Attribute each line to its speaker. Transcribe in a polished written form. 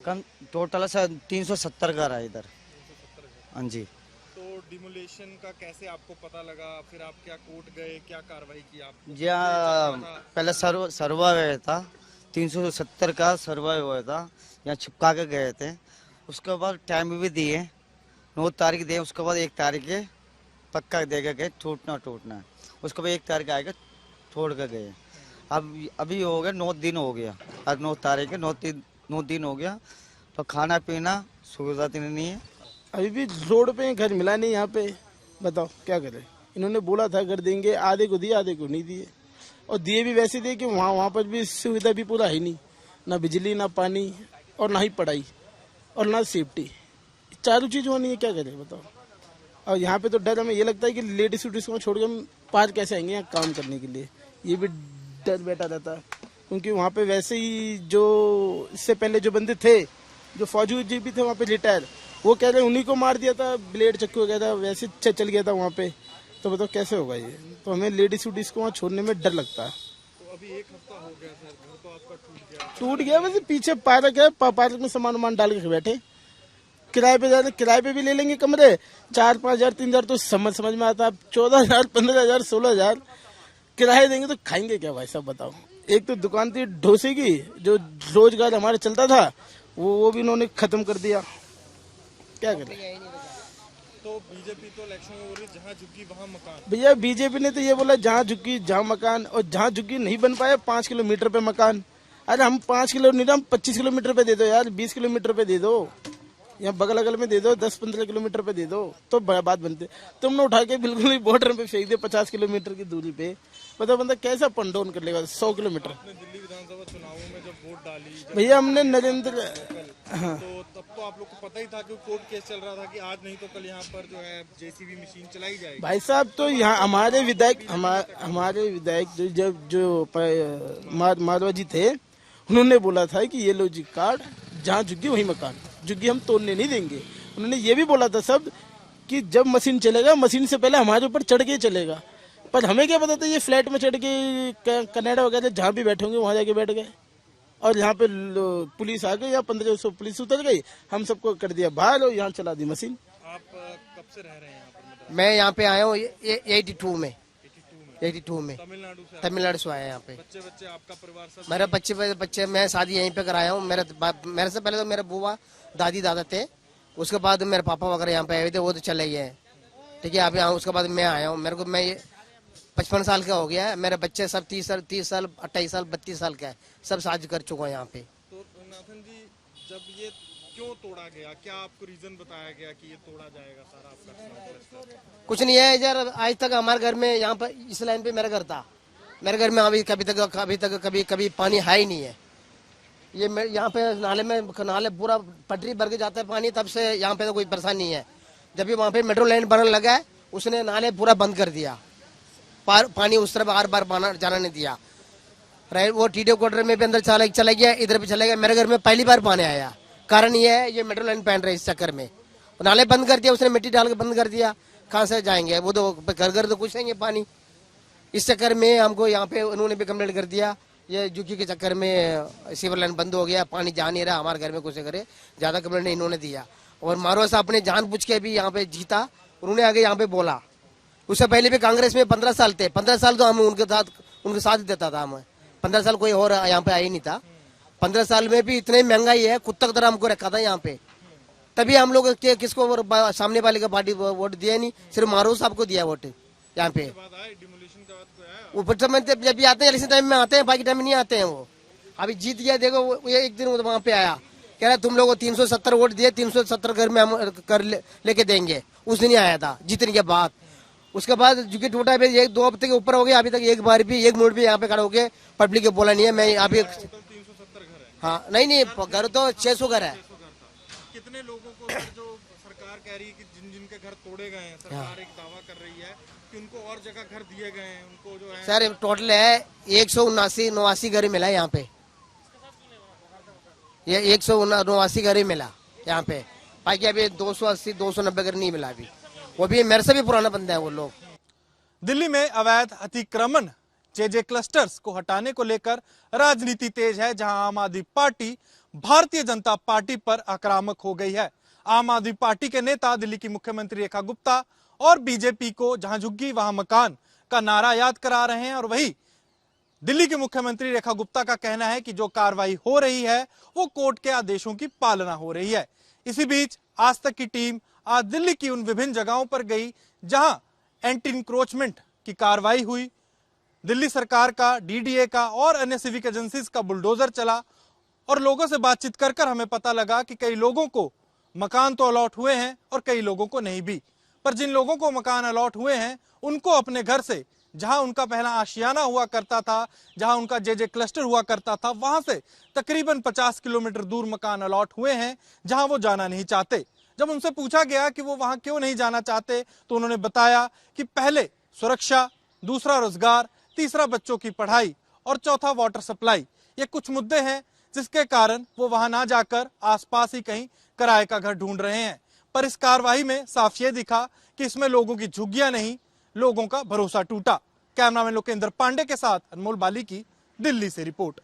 Speaker 1: कम total sir 370 घर है इधर। हाँ जी।
Speaker 2: तो डिमोलेशन का कैसे आपको पता लगा, फिर आप क्या कोर्ट गए, क्या कार्रवाई की आपको?
Speaker 1: जी हाँ, पहले सर्वा गया था, 370 का सर्वा हुआ था, यहाँ छिपका के गए थे। उसके बाद टाइम भी दिए, 9 तारीख दिए, उसके बाद 1 तारीख के पक्का देगा कि टूटना टूटना है। उसके बाद 1 तारीख आएगा, छोड़ के गए। अब अभी हो गया 9 दिन हो गया, आज 9 तारीख है, 9 दिन हो गया। तो खाना पीना सुविधा तो नहीं है।
Speaker 3: अभी भी रोड पे घर मिला नहीं यहाँ पे, बताओ क्या करें। इन्होंने बोला था घर देंगे, आधे को दिए आधे को नहीं दिए, और दिए भी वैसे दिए कि वहाँ पर भी सुविधा भी पूरा है नहीं, ना बिजली ना पानी और ना ही पढ़ाई और ना सेफ्टी, चारों चीज होनी है, क्या करें बताओ। और यहाँ पे तो डर हमें ये लगता है कि लेडीज उडीज को छोड़ के हम पार कैसे आएंगे यहाँ काम करने के लिए, ये भी डर बैठा रहता है। क्योंकि वहाँ पे वैसे ही जो इससे पहले जो बंदे थे, जो फौजी जी भी थे वहाँ पे रिटायर, वो कह रहे उन्हीं को मार दिया था, ब्लेड चक्कू हो गया था, वैसे चल गया था वहाँ पे। तो बताओ कैसे होगा ये। तो हमें लेडीज उडीज को वहाँ छोड़ने में डर लगता है।
Speaker 2: तो अभी 1 हफ्ता हो गया सर, घर तो आपका
Speaker 3: टूट गया, वैसे पीछे पार्क है, पार्क में सामान वामान डाल के बैठे, किराए पे जाते, किराए पे भी ले लेंगे कमरे, 4-5 हजार 3 हजार तो समझ में आता है। 14,000 15,000 16,000 किराए देंगे तो खाएंगे क्या भाई साहब बताओ। एक तो दुकान थी डोसे की, जो रोजगार हमारा चलता था, वो भी इन्होंने खत्म कर दिया, क्या करें।
Speaker 2: तो बीजेपी तो इलेक्शन में बोल रही जहाँ झुकी वहाँ मकान।
Speaker 3: भैया बीजेपी ने तो ये बोला जहाँ झुकी जहाँ मकान, और जहाँ झुकी नहीं बन पाया 5 किलोमीटर पे मकान। अरे हम 5 किलोमीटर, हम 25 किलोमीटर पे दे दो यार, 20 किलोमीटर पे दे दो, यहाँ बगल अगल में दे दो, 10-15 किलोमीटर पे दे दो, तो बात बनते। तुमने उठा के बिल्कुल ही बॉर्डर पे फेंक दे 50 किलोमीटर की दूरी पे, बताओ बंदा कैसा पंडोन कर लेगा 100 किलोमीटर।
Speaker 2: आपने दिल्ली विधानसभा चुनावों में जब वोट डाली,
Speaker 3: भैया हमने नरेंद्र,
Speaker 2: तो तब तो आप लोग को पता ही था कि कोर्ट केस चल रहा था कि आज नहीं तो कल यहाँ पर जो है जेसीबी मशीन चलाई जाएगी।
Speaker 3: भाई साहब तो यहाँ हमारे विधायक जो माधवा जी थे, उन्होंने बोला था कि ये लो जी कार्ड, जहाँ झुग्गी वही मकान, झुग्गी हम तोड़ने नहीं देंगे। उन्होंने ये भी बोला था सब कि जब मशीन चलेगा, मशीन से पहले हमारे ऊपर चढ़ के चलेगा। पर हमें क्या पता था ये फ्लैट में चढ़ के कनाडा वगैरह जहाँ भी बैठे होंगे वहाँ जाके बैठ गए, और यहाँ पे पुलिस आ गई, या 1500 पुलिस उतर गई, हम सबको कर दिया बाहर और यहाँ चला दी मशीन।
Speaker 2: आप कब से रह रहे हैं यहाँ पर?
Speaker 4: मैं यहाँ पे आया हूँ 82 में, 82 में
Speaker 2: तमिलनाडु से
Speaker 4: आया यहाँ पे।
Speaker 2: बच्चे बच्चे आपका परिवार सब?
Speaker 4: मेरे बच्चे मैं शादी यहीं पे कराया हूँ। मेरे से पहले तो मेरे बुआ दादी दादा थे, उसके बाद मेरे पापा वगैरह यहाँ पे आए हुए थे, वो तो चले गए। ठीक है, आप यहाँ उसके बाद मैं आया हूँ। मेरे को मैं 55 साल का हो गया है, मेरे बच्चे सब 30 साल 28 साल 32 साल का है, सब शादी कर चुका है यहाँ पे।
Speaker 2: तो नाथन जी, जब ये क्यों तोड़ा गया, क्या आपको रीजन बताया गया कि ये तोड़ा जाएगा सारा आपका?
Speaker 4: कुछ नहीं है यार, आज तक हमारे घर में यहाँ पर इस लाइन पे मेरा घर था, मेरे घर में अभी कभी पानी है ही नहीं है। ये यहाँ पे नाले पूरा पटरी भर के जाता है पानी, तब से यहाँ पे तो कोई परेशानी नहीं है। जब भी वहाँ पे मेट्रो लाइन बनने लगा है, उसने नाले पूरा बंद कर दिया, पानी उस तरफ हर बार जाना नहीं दिया। वो टीडीओ क्वार्टर में भी अंदर चला गया, इधर भी चला गया। मेरे घर में पहली बार पानी आया, कारण ये है ये मेट्रो लाइन पहन रहे इस चक्कर में, नाले बंद कर दिया उसने, मिट्टी डाल के बंद कर दिया। कहाँ से जाएंगे वो, तो घर तो कुछ नहीं है पानी। इस चक्कर में हमको यहाँ पे उन्होंने भी कंप्लेंट कर दिया, ये झुग्गी के चक्कर में सीवर लाइन बंद हो गया, पानी जा नहीं रहा हमारे घर में, कुछ करे ज्यादा कंप्लेंट इन्होंने दिया। और मारो साहब अपने जान पूछ के भी यहाँ पे जीता, उन्होंने आगे यहाँ पे बोला। उससे पहले भी कांग्रेस में 15 साल थे, 15 साल तो हम उनके साथ देता था। हम 15 साल कोई और यहाँ पे आया ही नहीं था। 15 साल में भी इतनी महंगाई है, कुत्ता की तरह हमको रखा था यहाँ पे। तभी हम लोग किसको सामने वाले का पार्टी वोट दिया नहीं, सिर्फ मारो साहब को दिया वोट यहाँ पे। ऊपर समय जब भी आते हैं इलेक्शन टाइम में आते हैं, बाकी टाइम में नहीं आते हैं वो। अभी जीत गया, देखो ये एक दिन वहाँ पे आया, कह रहा तुम लोगों को 370 वोट दिए, 370 घर में हम कर लेके देंगे। उस दिन ही आया था जीतने के बाद। उसके बाद जो कि टूटा भी 1-2 हफ्ते के ऊपर हो गया, अभी तक एक बार भी एक मिनट भी यहाँ पे खड़ा होके पब्लिक को बोला नहीं है। मैं अभी
Speaker 2: 370 घर है?
Speaker 4: हाँ नहीं घर तो 600 घर है।
Speaker 2: कितने लोगों को जो सरकार कह रही है कि जिनके घर तोड़े गए हैं, सरकार एक दावा कर रही है कि उनको और जगह घर दिए गए हैं, उनको जो है
Speaker 4: सर टोटल है 179 घर मिला यहाँ पे, ये 179 घर ही मिला यहाँ पे। बाकी अभी 280-290 घर नहीं मिला अभी, वो भी मेरे से भी पुराना बंदा है वो लोग।
Speaker 2: दिल्ली में अवैध अतिक्रमण जेजे क्लस्टर्स को हटाने को लेकर राजनीति तेज है, जहां आम आदमी पार्टी भारतीय जनता पार्टी पर आक्रामक हो गई है। आम आदमी पार्टी के नेता दिल्ली की मुख्यमंत्री रेखा गुप्ता और बीजेपी को जहां झुग्गी वहां मकान का नारा याद करा रहे हैं, और वही दिल्ली के मुख्यमंत्री रेखा गुप्ता का कहना है कि जो कार्रवाई हो रही है वो कोर्ट के आदेशों की पालना हो रही है। इसी बीच आज तक की टीम आज दिल्ली की उन विभिन्न जगहों पर गई जहां एंटी इंक्रोचमेंट की कार्रवाई हुई। दिल्ली सरकार का, डीडीए का और अन्य सिविक एजेंसीज का बुलडोजर चला और लोगों से बातचीत कर कर हमें पता लगा कि कई लोगों को मकान तो अलॉट हुए हैं और कई लोगों को नहीं भी। पर जिन लोगों को मकान अलॉट हुए हैं उनको अपने घर से, जहां उनका पहला आशियाना हुआ करता था, जहां उनका जेजे क्लस्टर हुआ करता था, वहां से तकरीबन 50 किलोमीटर दूर मकान अलॉट हुए हैं जहां वो जाना नहीं चाहते। जब उनसे पूछा गया कि वो वहां क्यों नहीं जाना चाहते तो उन्होंने बताया कि पहले सुरक्षा, दूसरा रोजगार, तीसरा बच्चों की पढ़ाई और चौथा वाटर सप्लाई, ये कुछ मुद्दे हैं जिसके कारण वो वहां ना जाकर आसपास ही कहीं किराए का घर ढूंढ रहे हैं। पर इस कार्रवाई में साफ ये दिखा कि इसमें लोगों की झुग्गियां नहीं, लोगों का भरोसा टूटा। कैमरामैन लोकेंद्र पांडे के साथ अनमोल बाली की दिल्ली से रिपोर्ट।